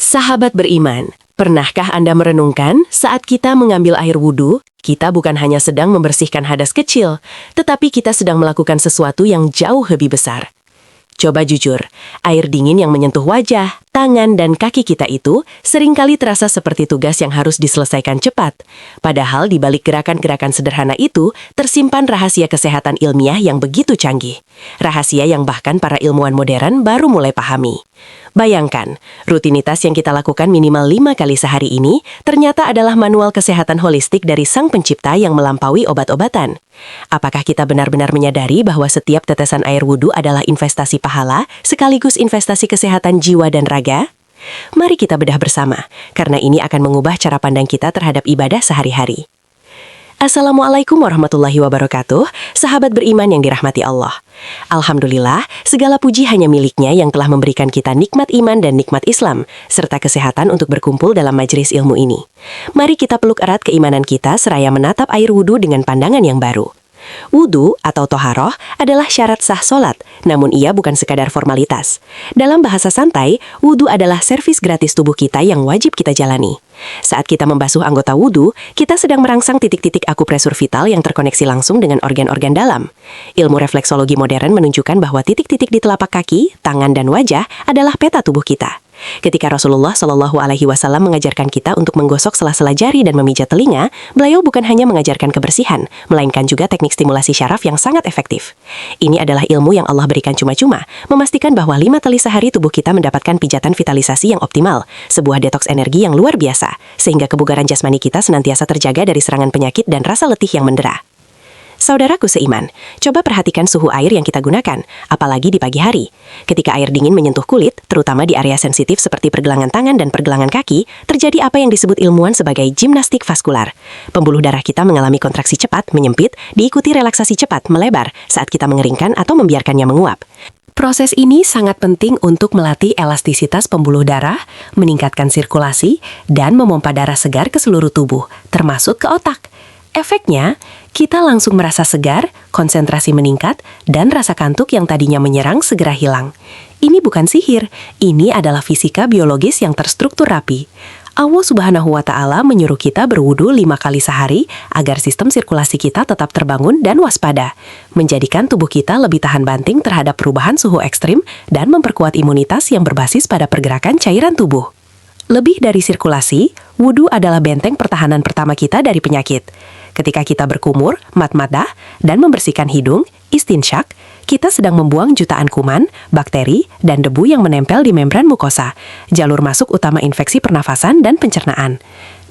Sahabat beriman, pernahkah Anda merenungkan saat kita mengambil air wudhu, kita bukan hanya sedang membersihkan hadas kecil, tetapi kita sedang melakukan sesuatu yang jauh lebih besar. Coba jujur, air dingin yang menyentuh wajah, tangan, dan kaki kita itu seringkali terasa seperti tugas yang harus diselesaikan cepat. Padahal di balik gerakan-gerakan sederhana itu, tersimpan rahasia kesehatan ilmiah yang begitu canggih. Rahasia yang bahkan para ilmuwan modern baru mulai pahami. Bayangkan, rutinitas yang kita lakukan minimal 5 kali sehari ini ternyata adalah manual kesehatan holistik dari Sang Pencipta yang melampaui obat-obatan. Apakah kita benar-benar menyadari bahwa setiap tetesan air wudhu adalah investasi pahala sekaligus investasi kesehatan jiwa dan raga? Mari kita bedah bersama, karena ini akan mengubah cara pandang kita terhadap ibadah sehari-hari. Assalamualaikum warahmatullahi wabarakatuh, sahabat beriman yang dirahmati Allah. Alhamdulillah, segala puji hanya miliknya yang telah memberikan kita nikmat iman dan nikmat Islam, serta kesehatan untuk berkumpul dalam majelis ilmu ini. Mari kita peluk erat keimanan kita seraya menatap air wudhu dengan pandangan yang baru. Wudhu atau toharoh adalah syarat sah solat, namun ia bukan sekadar formalitas. Dalam bahasa santai, wudhu adalah servis gratis tubuh kita yang wajib kita jalani. Saat kita membasuh anggota wudhu, kita sedang merangsang titik-titik akupresur vital yang terkoneksi langsung dengan organ-organ dalam. Ilmu refleksologi modern menunjukkan bahwa titik-titik di telapak kaki, tangan, dan wajah adalah peta tubuh kita. Ketika Rasulullah Shallallahu Alaihi Wasallam mengajarkan kita untuk menggosok sela-sela jari dan memijat telinga, beliau bukan hanya mengajarkan kebersihan, melainkan juga teknik stimulasi syaraf yang sangat efektif. Ini adalah ilmu yang Allah berikan cuma-cuma, memastikan bahwa 5 kali sehari tubuh kita mendapatkan pijatan vitalisasi yang optimal, sebuah detoks energi yang luar biasa, sehingga kebugaran jasmani kita senantiasa terjaga dari serangan penyakit dan rasa letih yang mendera. Saudaraku seiman, coba perhatikan suhu air yang kita gunakan, apalagi di pagi hari. Ketika air dingin menyentuh kulit, terutama di area sensitif seperti pergelangan tangan dan pergelangan kaki, terjadi apa yang disebut ilmuwan sebagai gimnastik vaskular. Pembuluh darah kita mengalami kontraksi cepat, menyempit, diikuti relaksasi cepat, melebar, saat kita mengeringkan atau membiarkannya menguap. Proses ini sangat penting untuk melatih elastisitas pembuluh darah, meningkatkan sirkulasi, dan memompa darah segar ke seluruh tubuh, termasuk ke otak. Efeknya, kita langsung merasa segar, konsentrasi meningkat, dan rasa kantuk yang tadinya menyerang segera hilang. Ini bukan sihir, ini adalah fisika biologis yang terstruktur rapi. Allah Subhanahu wa Ta'ala menyuruh kita berwudu 5 kali sehari agar sistem sirkulasi kita tetap terbangun dan waspada, menjadikan tubuh kita lebih tahan banting terhadap perubahan suhu ekstrim dan memperkuat imunitas yang berbasis pada pergerakan cairan tubuh. Lebih dari sirkulasi, wudu adalah benteng pertahanan pertama kita dari penyakit. Ketika kita berkumur, madmadah, dan membersihkan hidung, istinsyak, kita sedang membuang jutaan kuman, bakteri, dan debu yang menempel di membran mukosa, jalur masuk utama infeksi pernafasan dan pencernaan.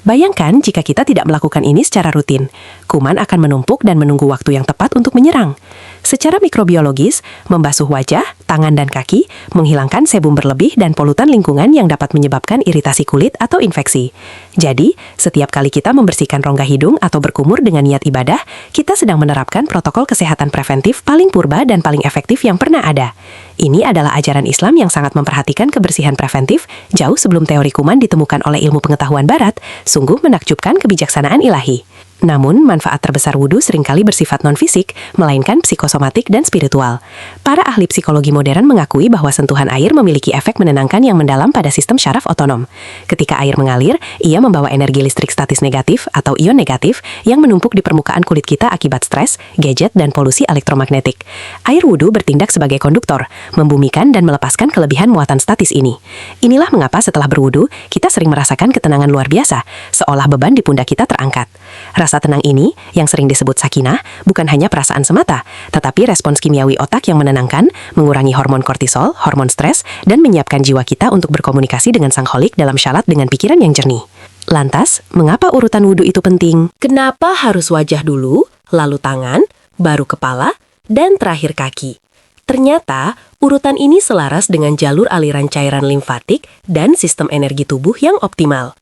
Bayangkan jika kita tidak melakukan ini secara rutin, kuman akan menumpuk dan menunggu waktu yang tepat untuk menyerang. Secara mikrobiologis, membasuh wajah, tangan, dan kaki menghilangkan sebum berlebih dan polutan lingkungan yang dapat menyebabkan iritasi kulit atau infeksi. Jadi, setiap kali kita membersihkan rongga hidung atau berkumur dengan niat ibadah, kita sedang menerapkan protokol kesehatan preventif paling purba dan paling efektif yang pernah ada. Ini adalah ajaran Islam yang sangat memperhatikan kebersihan preventif jauh sebelum teori kuman ditemukan oleh ilmu pengetahuan barat, sungguh menakjubkan kebijaksanaan ilahi. Namun, manfaat terbesar wudhu seringkali bersifat non-fisik, melainkan psikosomatik dan spiritual. Para ahli psikologi modern mengakui bahwa sentuhan air memiliki efek menenangkan yang mendalam pada sistem syaraf otonom. Ketika air mengalir, ia membawa energi listrik statis negatif atau ion negatif yang menumpuk di permukaan kulit kita akibat stres, gadget, dan polusi elektromagnetik. Air wudhu bertindak sebagai konduktor, membumikan dan melepaskan kelebihan muatan statis ini. Inilah mengapa setelah berwudhu, kita sering merasakan ketenangan luar biasa, seolah beban di pundak kita terangkat. Rasa tenang ini, yang sering disebut sakinah, bukan hanya perasaan semata, tetapi respons kimiawi otak yang menenangkan, mengurangi hormon kortisol, hormon stres, dan menyiapkan jiwa kita untuk berkomunikasi dengan sang Kholik dalam syarat dengan pikiran yang jernih. Lantas, mengapa urutan wudhu itu penting? Kenapa harus wajah dulu, lalu tangan, baru kepala, dan terakhir kaki? Ternyata, urutan ini selaras dengan jalur aliran cairan limfatik dan sistem energi tubuh yang optimal.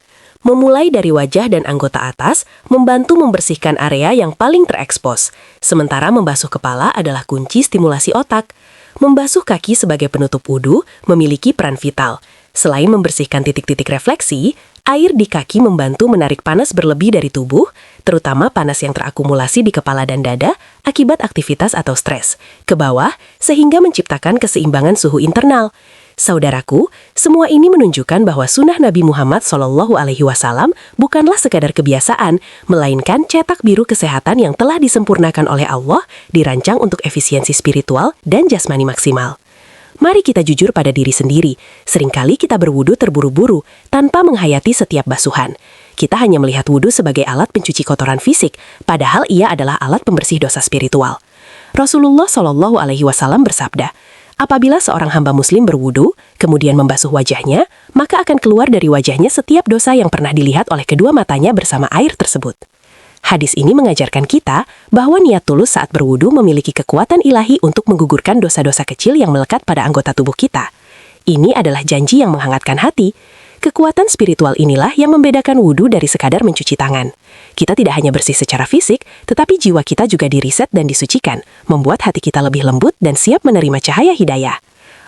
Memulai dari wajah dan anggota atas, membantu membersihkan area yang paling terekspos. Sementara membasuh kepala adalah kunci stimulasi otak. Membasuh kaki sebagai penutup wudhu memiliki peran vital. Selain membersihkan titik-titik refleksi, air di kaki membantu menarik panas berlebih dari tubuh, terutama panas yang terakumulasi di kepala dan dada akibat aktivitas atau stres, ke bawah sehingga menciptakan keseimbangan suhu internal. Saudaraku, semua ini menunjukkan bahwa sunnah Nabi Muhammad SAW bukanlah sekadar kebiasaan, melainkan cetak biru kesehatan yang telah disempurnakan oleh Allah, dirancang untuk efisiensi spiritual dan jasmani maksimal. Mari kita jujur pada diri sendiri. Seringkali kita berwudu terburu-buru, tanpa menghayati setiap basuhan. Kita hanya melihat wudu sebagai alat pencuci kotoran fisik, padahal ia adalah alat pembersih dosa spiritual. Rasulullah SAW bersabda, apabila seorang hamba muslim berwudu, kemudian membasuh wajahnya, maka akan keluar dari wajahnya setiap dosa yang pernah dilihat oleh kedua matanya bersama air tersebut. Hadis ini mengajarkan kita bahwa niat tulus saat berwudu memiliki kekuatan ilahi untuk menggugurkan dosa-dosa kecil yang melekat pada anggota tubuh kita. Ini adalah janji yang menghangatkan hati. Kekuatan spiritual inilah yang membedakan wudu dari sekadar mencuci tangan. Kita tidak hanya bersih secara fisik, tetapi jiwa kita juga diriset dan disucikan, membuat hati kita lebih lembut dan siap menerima cahaya hidayah.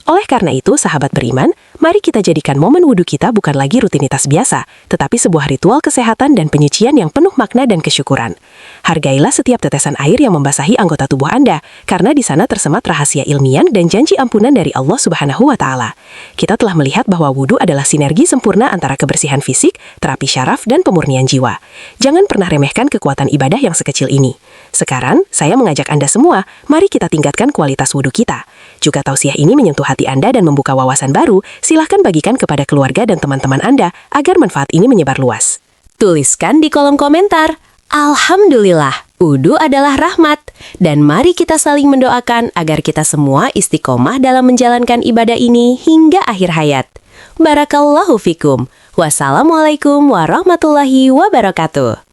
Oleh karena itu, sahabat beriman, mari kita jadikan momen wudhu kita bukan lagi rutinitas biasa, tetapi sebuah ritual kesehatan dan penyucian yang penuh makna dan kesyukuran. Hargailah setiap tetesan air yang membasahi anggota tubuh Anda, karena di sana tersemat rahasia ilmiah dan janji ampunan dari Allah Subhanahu wa Ta'ala. Kita telah melihat bahwa wudhu adalah sinergi sempurna antara kebersihan fisik, terapi syaraf, dan pemurnian jiwa. Jangan pernah remehkan kekuatan ibadah yang sekecil ini. Sekarang, saya mengajak Anda semua, mari kita tingkatkan kualitas wudhu kita. Jika tausiah ini menyentuh hati Anda dan membuka wawasan baru, silahkan bagikan kepada keluarga dan teman-teman Anda agar manfaat ini menyebar luas. Tuliskan di kolom komentar, Alhamdulillah, wudhu adalah rahmat. Dan mari kita saling mendoakan agar kita semua istiqomah dalam menjalankan ibadah ini hingga akhir hayat. Barakallahu fikum. Wassalamualaikum warahmatullahi wabarakatuh.